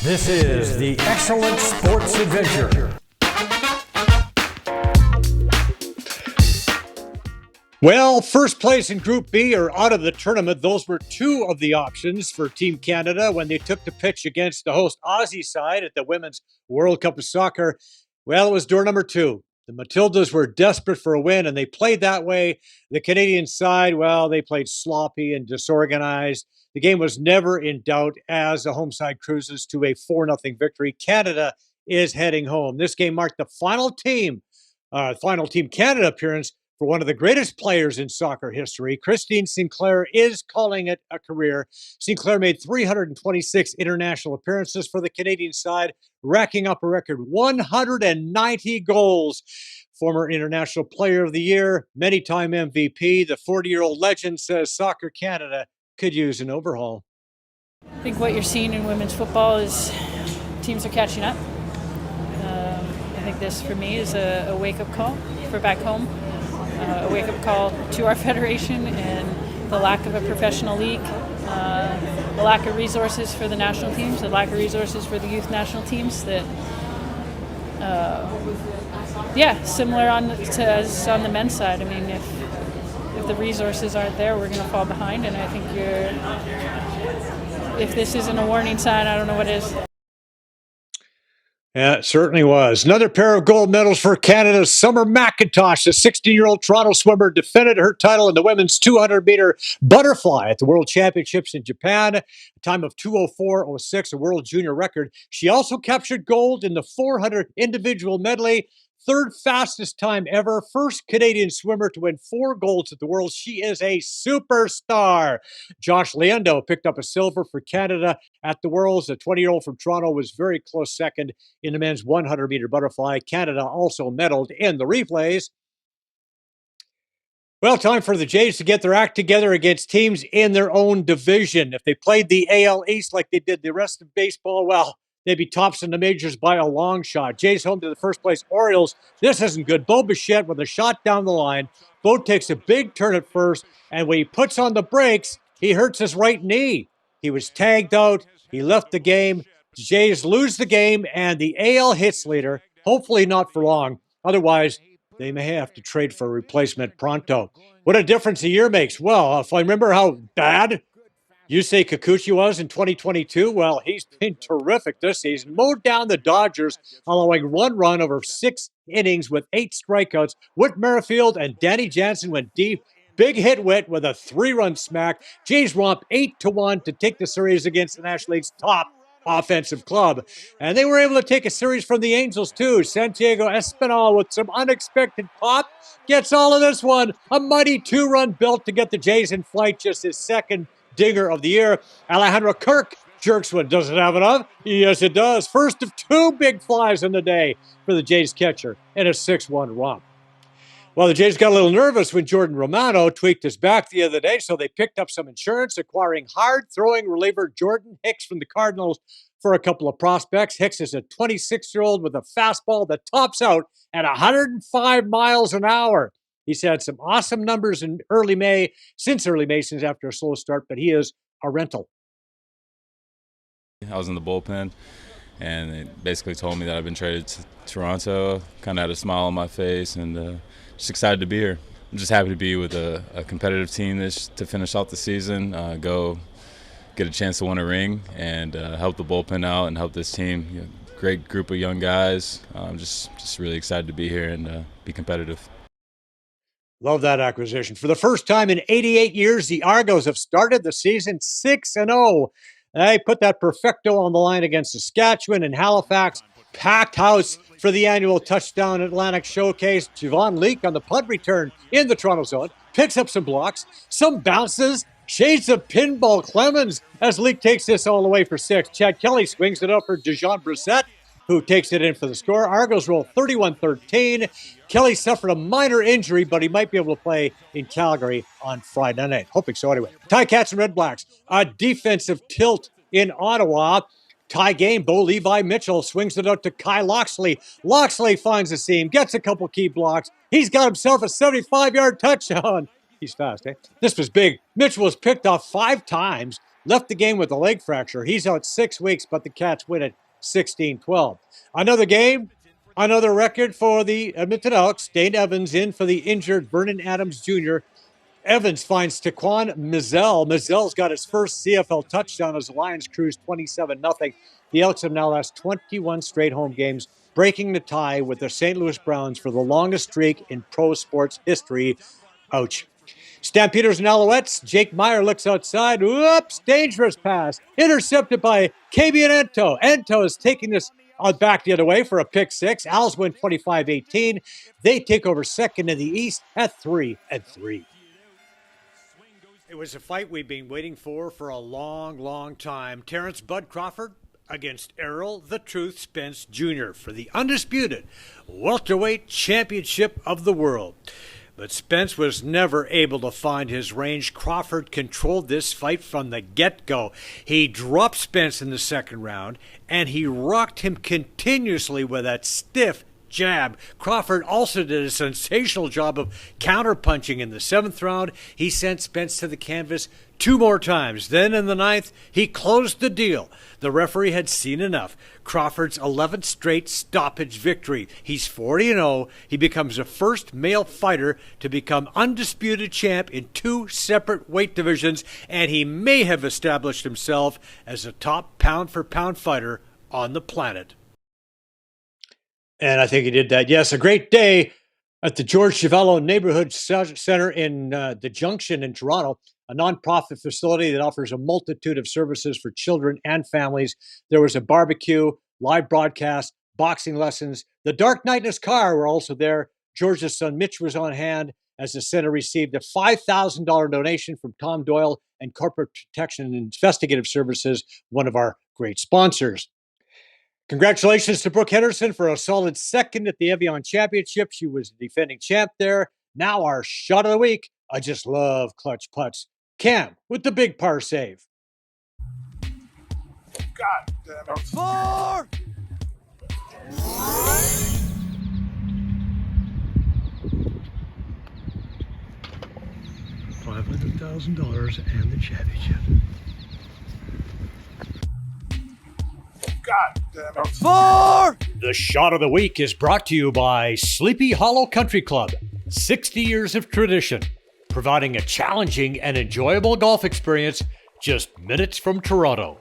This is the Excellent Sports Adventure. Well, first place in Group B are out of the tournament. Those were two of the options for Team Canada when they took the pitch against the host Aussie side at the Women's World Cup of Soccer. Well, it was door number two. The Matildas were desperate for a win, and they played that way. The Canadian side, well, they played sloppy and disorganized. The game was never in doubt as the home side cruises to a 4-0 victory. Canada is heading home. This game marked the final Team Canada appearance for one of the greatest players in soccer history. Christine Sinclair is calling it a career. Sinclair made 326 international appearances for the Canadian side, racking up a record 190 goals. Former International Player of the Year, many-time MVP, the 40-year-old legend says Soccer Canada could use an overhaul. I think what you're seeing in women's football is teams are catching up. I think this, for me, is a wake-up call for back home. A wake-up call to our federation and the lack of a professional league, the lack of resources for the national teams, the lack of resources for the youth national teams that, similar to as on the men's side. I mean, if the resources aren't there, we're going to fall behind, and I think if this isn't a warning sign, I don't know what is. Yeah, it certainly was. Another pair of gold medals for Canada. Summer McIntosh, the 16-year-old Toronto swimmer, defended her title in the women's 200-meter butterfly at the World Championships in Japan, a time of 2:04.06, a world junior record. She also captured gold in the 400 individual medley, third fastest time ever, first Canadian swimmer to win 4 golds at the Worlds. She is a superstar. Josh Leando picked up a silver for Canada at the Worlds. The 20-year-old from Toronto was very close second in the men's 100-meter butterfly. Canada also medaled in the relays. Well, time for the Jays to get their act together against teams in their own division. If they played the AL East like they did the rest of baseball, well, they'd be tops in the majors by a long shot. Jays home to the first place Orioles. This isn't good. Bo Bichette with a shot down the line. Bo takes a big turn at first, and when he puts on the brakes, he hurts his right knee. He was tagged out. He left the game. The Jays lose the game, and the AL hits leader, hopefully not for long. Otherwise, they may have to trade for a replacement pronto. What a difference a year makes. Well, if I remember how bad Yusei Kikuchi was in 2022, well, he's been terrific this season. Mowed down the Dodgers, allowing one run over 6 innings with 8 strikeouts. Whit Merrifield and Danny Jansen went deep. Big hit Whit with a 3-run smack. Jays romp 8-1 to take the series against the National League's top offensive club. And they were able to take a series from the Angels, too. Santiago Espinal with some unexpected pop gets all of this one. A mighty 2-run belt to get the Jays in flight, just his second dinger of the year. Alejandro Kirk jerks one. Does it have enough? Yes, it does. First of 2 big flies in the day for the Jays catcher in a 6-1 romp. Well, the Jays got a little nervous when Jordan Romano tweaked his back the other day, so they picked up some insurance, acquiring hard-throwing reliever Jordan Hicks from the Cardinals for a couple of prospects. Hicks is a 26-year-old with a fastball that tops out at 105 miles an hour. He's had some awesome numbers in early May, since after a slow start, but he is a rental. I was in the bullpen, and they basically told me that I've been traded to Toronto. Kind of had a smile on my face, and just excited to be here. I'm just happy to be with a competitive team to finish out the season, go get a chance to win a ring, and help the bullpen out and help this team. Great group of young guys. I'm just really excited to be here and be competitive. Love that acquisition. For the first time in 88 years, the Argos have started the season 6-0. They put that perfecto on the line against Saskatchewan and Halifax. Packed house for the annual Touchdown Atlantic Showcase. Javon Leake on the punt return in the Toronto zone. Picks up some blocks, some bounces, shades of pinball Clemens as Leake takes this all the way for 6. Chad Kelly swings it up for Dejon Brissett, who takes it in for the score. Argos roll 31-13. Kelly suffered a minor injury, but he might be able to play in Calgary on Friday night. Hoping so anyway. Ticats and Red Blacks. A defensive tilt in Ottawa. Tie game. Bo Levi Mitchell swings it out to Kai Loxley. Loxley finds a seam, gets a couple key blocks. He's got himself a 75-yard touchdown. He's fast, eh? This was big. Mitchell was picked off 5 times. left the game with a leg fracture. He's out 6 weeks, but the Cats win it 16-12. Another game, another record for the Edmonton Elks. Dane Evans in for the injured Vernon Adams Jr. Evans finds Taquan Mizell. Mizell's got his first CFL touchdown as the Lions cruise 27-0. The Elks have now lost 21 straight home games, breaking the tie with the St. Louis Browns for the longest streak in pro sports history. Ouch. Stampeders and Alouettes. Jake Meyer looks outside. Whoops, dangerous pass. Intercepted by Kabian Ento. Ento is taking this back the other way for a pick six. Owls win 25-18. They take over second in the East at 3-3. It was a fight we've been waiting for a long, long time. Terrence Bud Crawford against Errol the Truth Spence Jr. for the undisputed welterweight championship of the world. But Spence was never able to find his range. Crawford controlled this fight from the get-go. He dropped Spence in the second round, and he rocked him continuously with that stiff jab. Crawford also did a sensational job of counterpunching in the seventh round. He sent Spence to the canvas 2 more times. Then in the ninth, he closed the deal. The referee had seen enough. Crawford's 11th straight stoppage victory. He's 40-0. He becomes the first male fighter to become undisputed champ in 2 separate weight divisions, and he may have established himself as a top pound-for-pound fighter on the planet. And I think he did that. Yes, a great day at the George Chuvalo Neighborhood Centre in the Junction in Toronto, a nonprofit facility that offers a multitude of services for children and families. There was a barbecue, live broadcast, boxing lessons. The Dark Knight and his car were also there. George's son Mitch was on hand as the center received a $5,000 donation from Tom Doyle and Corporate Protection and Investigative Services, one of our great sponsors. Congratulations to Brooke Henderson for a solid second at the Evian Championship. She was the defending champ there. Now our shot of the week. I just love clutch putts. Cam with the big par save. God damn it. 4! $500,000 and the championship. God damn it. 4! The shot of the week is brought to you by Sleepy Hollow Country Club. 60 years of tradition, providing a challenging and enjoyable golf experience just minutes from Toronto.